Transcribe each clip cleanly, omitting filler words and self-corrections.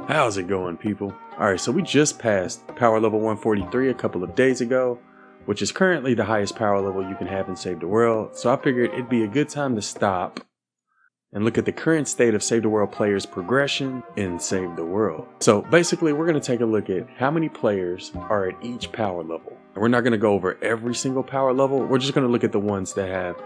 How's it going, people? Alright, so we just passed power level 143 a couple of days ago, which is currently the highest power level you can have in Save the World, so I figured it'd be a good time to stop and look at the current state of Save the World players' progression in Save the World. So basically, we're going to take a look at how many players are at each power level. And we're not going to go over every single power level, we're just going to look at the ones that have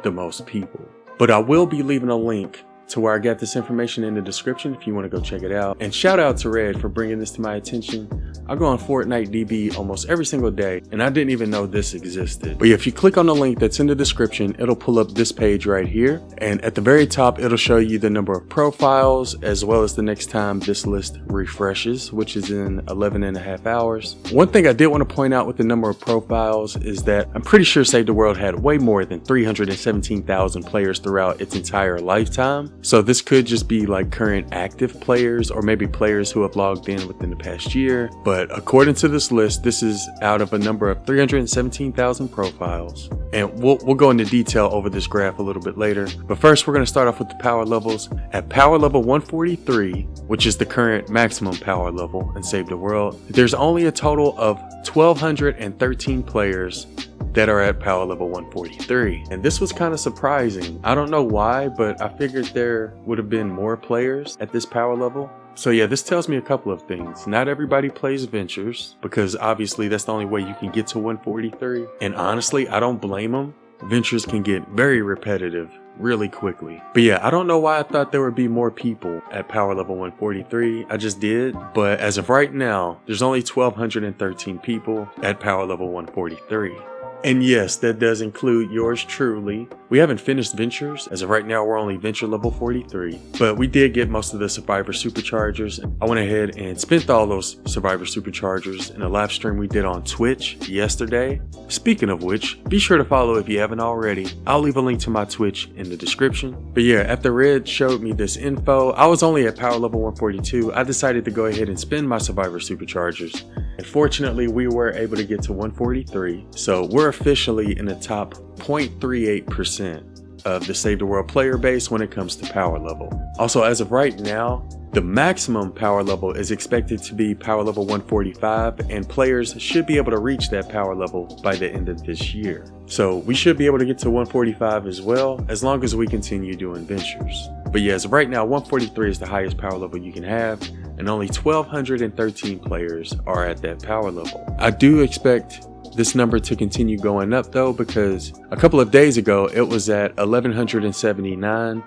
the most people. But I will be leaving a link to where I got this information in the description if you want to go check it out. And shout out to Red for bringing this to my attention. I go on Fortnite DB almost every single day and I didn't even know this existed. But yeah, if you click on the link that's in the description, it'll pull up this page right here. And at the very top, it'll show you the number of profiles as well as the next time this list refreshes, which is in 11.5 hours. One thing I did want to point out with the number of profiles is that I'm pretty sure Save the World had way more than 317,000 players throughout its entire lifetime. So this could just be like current active players or maybe players who have logged in within the past year. But according to this list, this is out of a number of 317,000 profiles. And we'll go into detail over this graph a little bit later. But first, we're going to start off with the power levels. At power level 143, which is the current maximum power level in Save the World, there's only a total of 1,213 players that are at power level 143. And this was kind of surprising. I don't know why, but I figured there would have been more players at this power level. So yeah, this tells me a couple of things. Not everybody plays Ventures, because obviously that's the only way you can get to 143. And honestly, I don't blame them. Ventures can get very repetitive really quickly. But yeah, I don't know why I thought there would be more people at power level 143. I just did. But as of right now, there's only 1,213 people at power level 143. And yes, that does include yours truly. We haven't finished Ventures. As of right now, we're only Venture level 43. But we did get most of the Survivor Superchargers. I went ahead and spent all those Survivor Superchargers in a live stream we did on Twitch yesterday. Speaking of which, be sure to follow if you haven't already. I'll leave a link to my Twitch in the description. But yeah, after Red showed me this info, I was only at power level 142. I decided to go ahead and spend my Survivor Superchargers. And fortunately, we were able to get to 143. So we're officially in the top 0.38% of the Save the World player base when it comes to power level. Also, as of right now, the maximum power level is expected to be power level 145, and players should be able to reach that power level by the end of this year. So we should be able to get to 145 as well, as long as we continue doing Ventures. But yeah, as of right now, 143 is the highest power level you can have, and only 1,213 players are at that power level. I do expect this number to continue going up though, because a couple of days ago it was at 1,179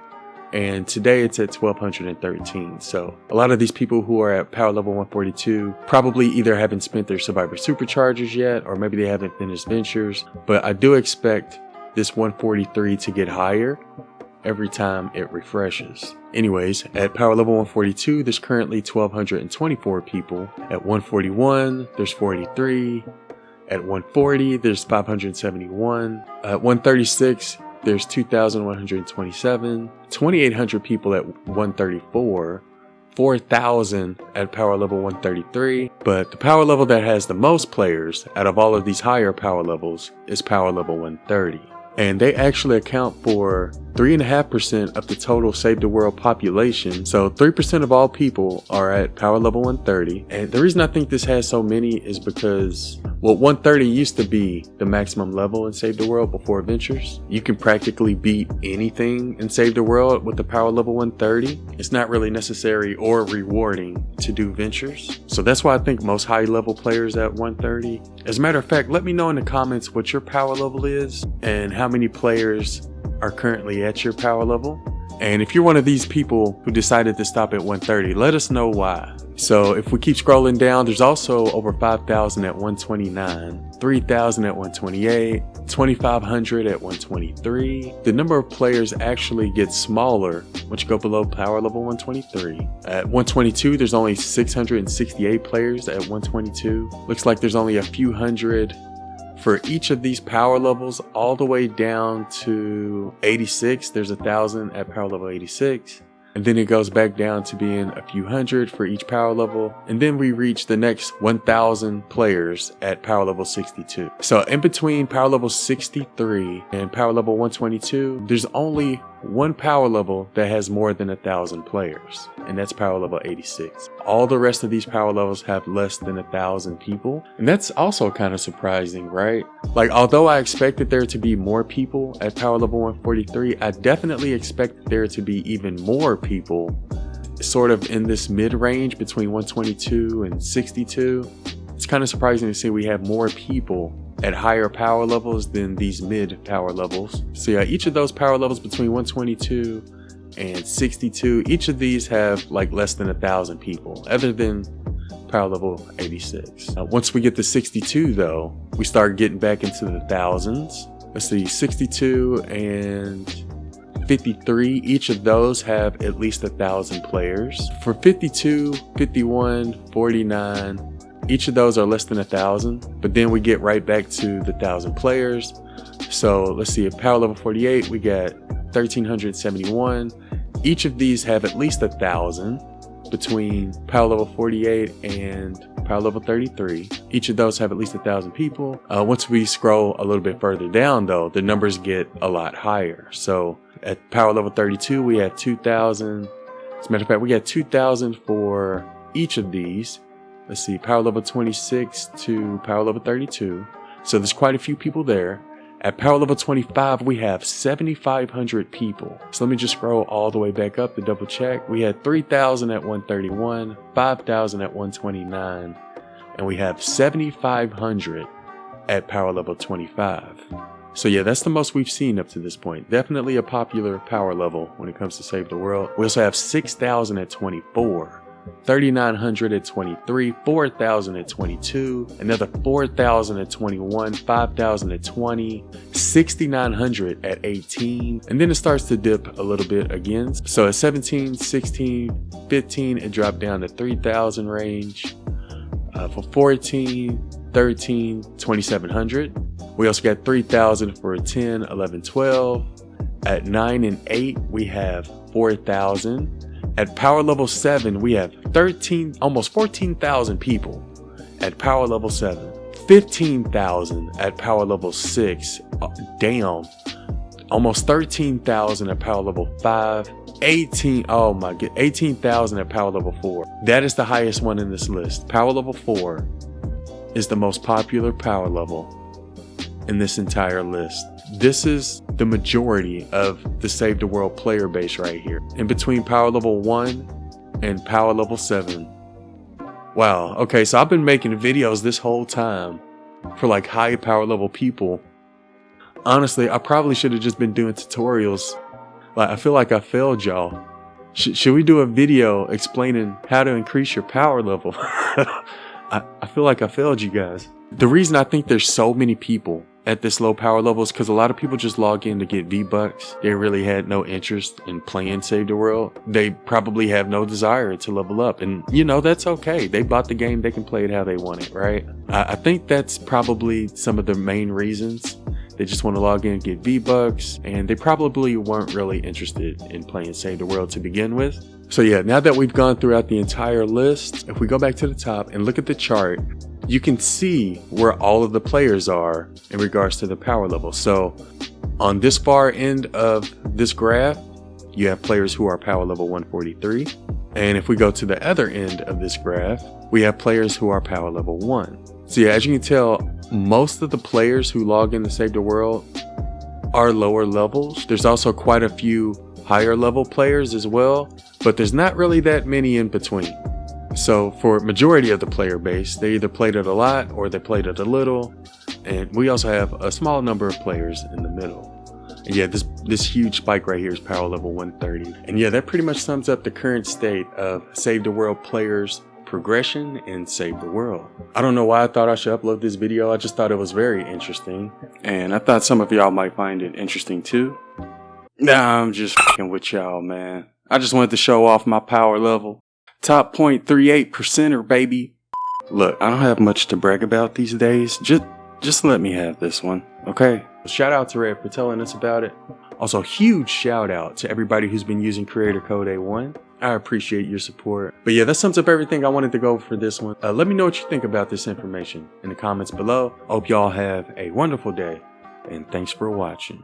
and today it's at 1,213. So a lot of these people who are at power level 142 probably either haven't spent their Survivor Superchargers yet, or maybe they haven't finished Ventures. But I do expect this 143 to get higher every time it refreshes. Anyways, at power level 142, there's currently 1,224 people. At 141, there's 43. At 140, there's 571. At 136, there's 2,127. 2,800 people at 134. 4,000 at power level 133. But the power level that has the most players out of all of these higher power levels is power level 130. And they actually account for 3.5% of the total Save the World population. So 3% of all people are at power level 130. And the reason I think this has so many is because, well, 130 used to be the maximum level in Save the World before Ventures. You can practically beat anything in Save the World with the power level 130. It's not really necessary or rewarding to do Ventures. So that's why I think most high level players at 130. As a matter of fact, let me know in the comments what your power level is and how many players are currently at your power level. And if you're one of these people who decided to stop at 130, let us know why. So if we keep scrolling down, there's also over 5,000 at 129, 3,000 at 128, 2,500 at 123. The number of players actually gets smaller once you go below power level 123. At 122, there's only 668 players at 122. Looks like there's only a few hundred for each of these power levels, all the way down to 86. There's 1,000 at power level 86. And then it goes back down to being a few hundred for each power level. And then we reach the next 1,000 players at power level 62. So in between power level 63 and power level 122, there's only one power level that has more than 1,000 players, and that's power level 86. All the rest of these power levels have less than 1,000 people, and that's also kind of surprising, right? Like, although I expected there to be more people at power level 143, I definitely expected there to be even more people sort of in this mid-range between 122 and 62. It's kind of surprising to see we have more people at higher power levels than these mid power levels. So yeah, each of those power levels between 122 and 62, each of these have like less than 1,000 people, other than power level 86. Once we get to 62 though, we start getting back into the thousands. Let's see, 62 and 53, each of those have at least 1,000 players. For 52, 51, 49, each of those are less than 1,000, but then we get right back to the 1,000 players. So let's see, at power level 48, we got 1,371. Each of these have at least 1,000 between power level 48 and power level 33. Each of those have at least 1,000 people. Once we scroll a little bit further down though, the numbers get a lot higher. So at power level 32, we have 2,000. As a matter of fact, we got 2,000 for each of these. Let's see, power level 26 to power level 32. So there's quite a few people there. At power level 25, we have 7,500 people. So let me just scroll all the way back up to double check. We had 3,000 at 131, 5,000 at 129, and we have 7,500 at power level 25. So yeah, that's the most we've seen up to this point. Definitely a popular power level when it comes to Save the World. We also have 6,000 at 24. 3,900 at 23, 4,000 at 22, another 4,000 at 21, 5,000 at 20, 6,900 at 18, and then it starts to dip a little bit again. So at 17, 16, 15, it dropped down to 3,000 range. For 14, 13, 2,700. We also got 3,000 for 10, 11, 12. At 9 and 8, we have 4,000. At power level 7, we have almost 14,000 people at power level 7. 15,000 at power level 6. Damn. Almost 13,000 at power level 5. 18,000 at power level 4. That is the highest one in this list. Power level 4 is the most popular power level in this entire list. This is the majority of the Save the World player base right here. In between power level 1 and power level 7. Wow, okay, so I've been making videos this whole time for like high power level people. Honestly, I probably should have just been doing tutorials. Like, I feel like I failed y'all. Should we do a video explaining how to increase your power level? I feel like I failed you guys. The reason I think there's so many people at this low power level is because a lot of people just log in to get V-Bucks. They really had no interest in playing Save the World. They probably have no desire to level up, and you know, that's okay. They bought the game, they can play it how they want it, right? I think that's probably some of the main reasons. They just want to log in and get V-Bucks, and they probably weren't really interested in playing Save the World to begin with. So yeah, now that we've gone throughout the entire list, if we go back to the top and look at the chart, you can see where all of the players are in regards to the power level. So on this far end of this graph, you have players who are power level 143. And if we go to the other end of this graph, we have players who are power level 1. So yeah, as you can tell, most of the players who log in to Save the World are lower levels. There's also quite a few higher level players as well, but there's not really that many in between. So for majority of the player base, they either played it a lot or they played it a little. And we also have a small number of players in the middle. And yeah, this huge spike right here is power level 130. And yeah, that pretty much sums up the current state of Save the World players progression in Save the World. I don't know why I thought I should upload this video. I just thought it was very interesting. And I thought some of y'all might find it interesting too. Nah, I'm just fucking with y'all, man. I just wanted to show off my power level. Top 0.38%er, baby. Look, I don't have much to brag about these days. Just let me have this one, okay? Shout out to Red for telling us about it. Also, huge shout out to everybody who's been using creator code A1. I appreciate your support. But yeah, that sums up everything I wanted to go for this one. Let me know what you think about this information in the comments below. Hope y'all have a wonderful day, and thanks for watching.